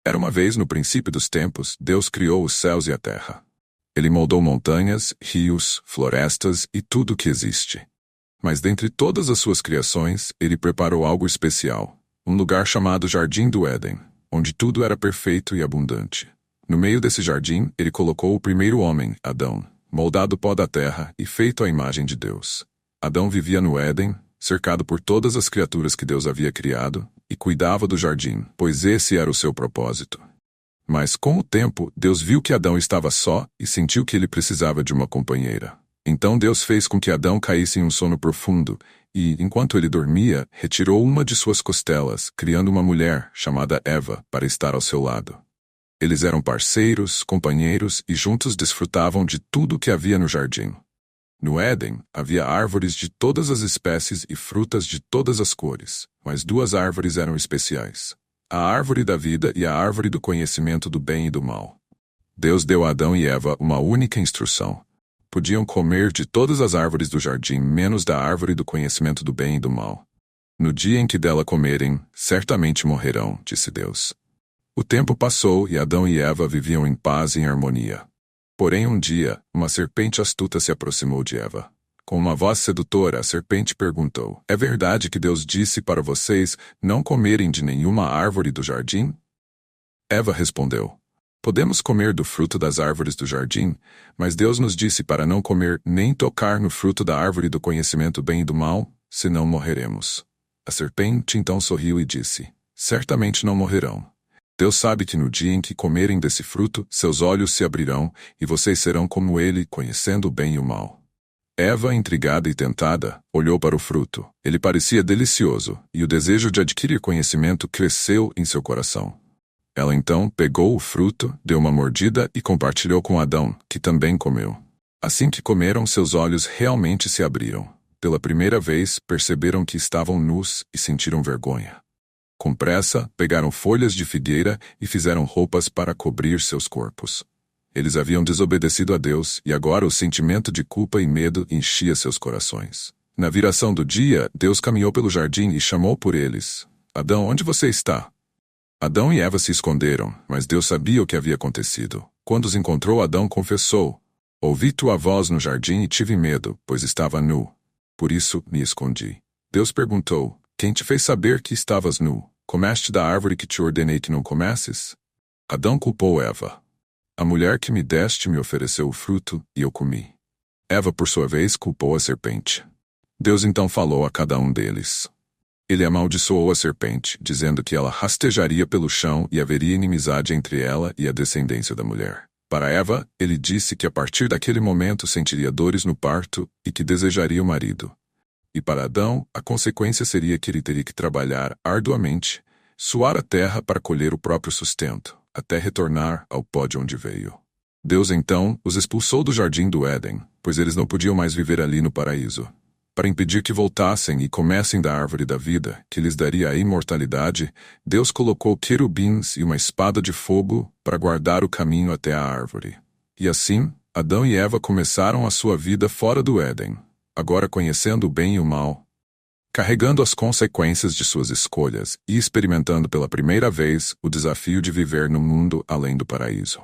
Era uma vez no princípio dos tempos, Deus criou os céus e a terra. Ele moldou montanhas, rios, florestas e tudo o que existe. Mas dentre todas as suas criações, ele preparou algo especial, um lugar chamado Jardim do Éden, onde tudo era perfeito e abundante. No meio desse jardim, ele colocou o primeiro homem, Adão, moldado do pó da terra e feito à imagem de Deus. Adão vivia no Éden, cercado por todas as criaturas que Deus havia criado, e cuidava do jardim, pois esse era o seu propósito. Mas com o tempo, Deus viu que Adão estava só e sentiu que ele precisava de uma companheira. Então Deus fez com que Adão caísse em um sono profundo e, enquanto ele dormia, retirou uma de suas costelas, criando uma mulher, chamada Eva, para estar ao seu lado. Eles eram parceiros, companheiros e juntos desfrutavam de tudo o que havia no jardim. No Éden, havia árvores de todas as espécies e frutas de todas as cores, mas duas árvores eram especiais: a árvore da vida e a árvore do conhecimento do bem e do mal. Deus deu a Adão e Eva uma única instrução. Podiam comer de todas as árvores do jardim, menos da árvore do conhecimento do bem e do mal. No dia em que dela comerem, certamente morrerão, disse Deus. O tempo passou e Adão e Eva viviam em paz e em harmonia. Porém, um dia, uma serpente astuta se aproximou de Eva. Com uma voz sedutora, a serpente perguntou: "É verdade que Deus disse para vocês não comerem de nenhuma árvore do jardim?" Eva respondeu: "Podemos comer do fruto das árvores do jardim, mas Deus nos disse para não comer nem tocar no fruto da árvore do conhecimento do bem e do mal, senão morreremos." A serpente então sorriu e disse: "Certamente não morrerão. Deus sabe que no dia em que comerem desse fruto, seus olhos se abrirão e vocês serão como ele, conhecendo o bem e o mal." Eva, intrigada e tentada, olhou para o fruto. Ele parecia delicioso, e o desejo de adquirir conhecimento cresceu em seu coração. Ela então pegou o fruto, deu uma mordida e compartilhou com Adão, que também comeu. Assim que comeram, seus olhos realmente se abriram. Pela primeira vez, perceberam que estavam nus e sentiram vergonha. Com pressa, pegaram folhas de figueira e fizeram roupas para cobrir seus corpos. Eles haviam desobedecido a Deus e agora o sentimento de culpa e medo enchia seus corações. Na viração do dia, Deus caminhou pelo jardim e chamou por eles: "Adão, onde você está?" Adão e Eva se esconderam, mas Deus sabia o que havia acontecido. Quando os encontrou, Adão confessou: "Ouvi tua voz no jardim e tive medo, pois estava nu. Por isso me escondi." Deus perguntou: "Quem te fez saber que estavas nu? Comeste da árvore que te ordenei que não comesses?" Adão culpou Eva. "A mulher que me deste me ofereceu o fruto, e eu comi." Eva, por sua vez, culpou a serpente. Deus então falou a cada um deles. Ele amaldiçoou a serpente, dizendo que ela rastejaria pelo chão e haveria inimizade entre ela e a descendência da mulher. Para Eva, ele disse que a partir daquele momento sentiria dores no parto e que desejaria o marido. E para Adão, a consequência seria que ele teria que trabalhar arduamente, suar a terra para colher o próprio sustento, até retornar ao pó de onde veio. Deus então os expulsou do jardim do Éden, pois eles não podiam mais viver ali no paraíso. Para impedir que voltassem e comessem da árvore da vida, que lhes daria a imortalidade, Deus colocou querubins e uma espada de fogo para guardar o caminho até a árvore. E assim, Adão e Eva começaram a sua vida fora do Éden, agora conhecendo o bem e o mal, carregando as consequências de suas escolhas e experimentando pela primeira vez o desafio de viver no mundo além do paraíso.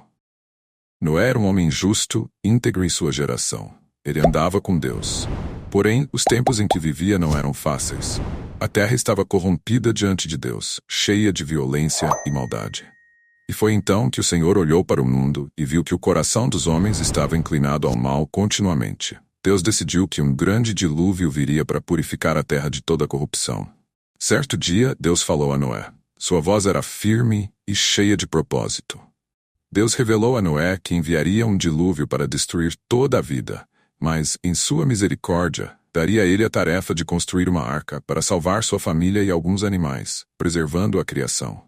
Noé era um homem justo, íntegro em sua geração. Ele andava com Deus. Porém, os tempos em que vivia não eram fáceis. A terra estava corrompida diante de Deus, cheia de violência e maldade. E foi então que o Senhor olhou para o mundo e viu que o coração dos homens estava inclinado ao mal continuamente. Deus decidiu que um grande dilúvio viria para purificar a terra de toda a corrupção. Certo dia, Deus falou a Noé. Sua voz era firme e cheia de propósito. Deus revelou a Noé que enviaria um dilúvio para destruir toda a vida, mas, em sua misericórdia, daria a ele a tarefa de construir uma arca para salvar sua família e alguns animais, preservando a criação.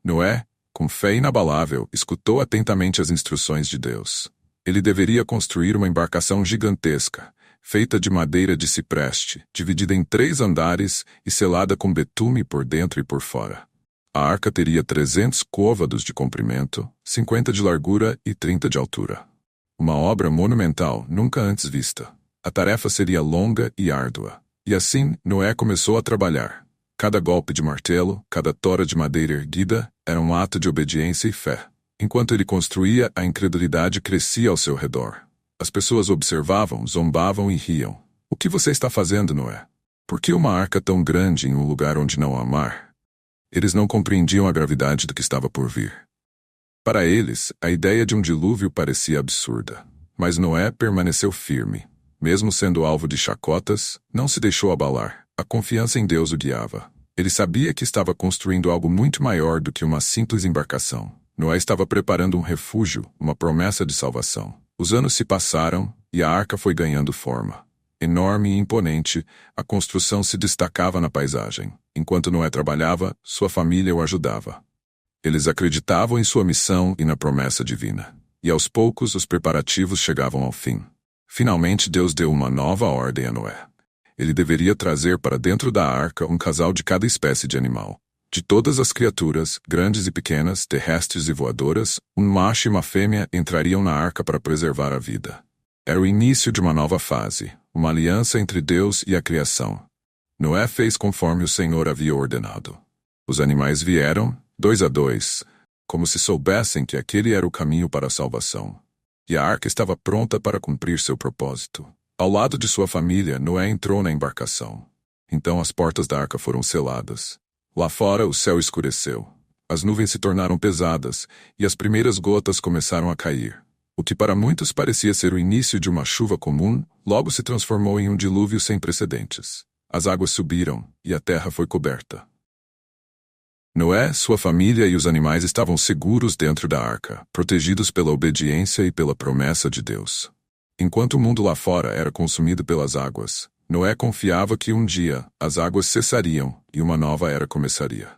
Noé, com fé inabalável, escutou atentamente as instruções de Deus. Ele deveria construir uma embarcação gigantesca, feita de madeira de cipreste, dividida em 3 andares e selada com betume por dentro e por fora. A arca teria 300 côvados de comprimento, 50 de largura e 30 de altura. Uma obra monumental nunca antes vista. A tarefa seria longa e árdua. E assim, Noé começou a trabalhar. Cada golpe de martelo, cada tora de madeira erguida, era um ato de obediência e fé. Enquanto ele construía, a incredulidade crescia ao seu redor. As pessoas observavam, zombavam e riam. O que você está fazendo, Noé? Por que uma arca tão grande em um lugar onde não há mar? Eles não compreendiam a gravidade do que estava por vir. Para eles, a ideia de um dilúvio parecia absurda. Mas Noé permaneceu firme. Mesmo sendo alvo de chacotas, não se deixou abalar. A confiança em Deus o guiava. Ele sabia que estava construindo algo muito maior do que uma simples embarcação. Noé estava preparando um refúgio, uma promessa de salvação. Os anos se passaram e a arca foi ganhando forma. Enorme e imponente, a construção se destacava na paisagem. Enquanto Noé trabalhava, sua família o ajudava. Eles acreditavam em sua missão e na promessa divina. E aos poucos os preparativos chegavam ao fim. Finalmente Deus deu uma nova ordem a Noé. Ele deveria trazer para dentro da arca um casal de cada espécie de animal. De todas as criaturas, grandes e pequenas, terrestres e voadoras, um macho e uma fêmea entrariam na arca para preservar a vida. Era o início de uma nova fase, uma aliança entre Deus e a criação. Noé fez conforme o Senhor havia ordenado. Os animais vieram, 2 a 2, como se soubessem que aquele era o caminho para a salvação. E a arca estava pronta para cumprir seu propósito. Ao lado de sua família, Noé entrou na embarcação. Então as portas da arca foram seladas. Lá fora, o céu escureceu. As nuvens se tornaram pesadas e as primeiras gotas começaram a cair. O que para muitos parecia ser o início de uma chuva comum, logo se transformou em um dilúvio sem precedentes. As águas subiram e a terra foi coberta. Noé, sua família e os animais estavam seguros dentro da arca, protegidos pela obediência e pela promessa de Deus. Enquanto o mundo lá fora era consumido pelas águas, Noé confiava que um dia as águas cessariam e uma nova era começaria.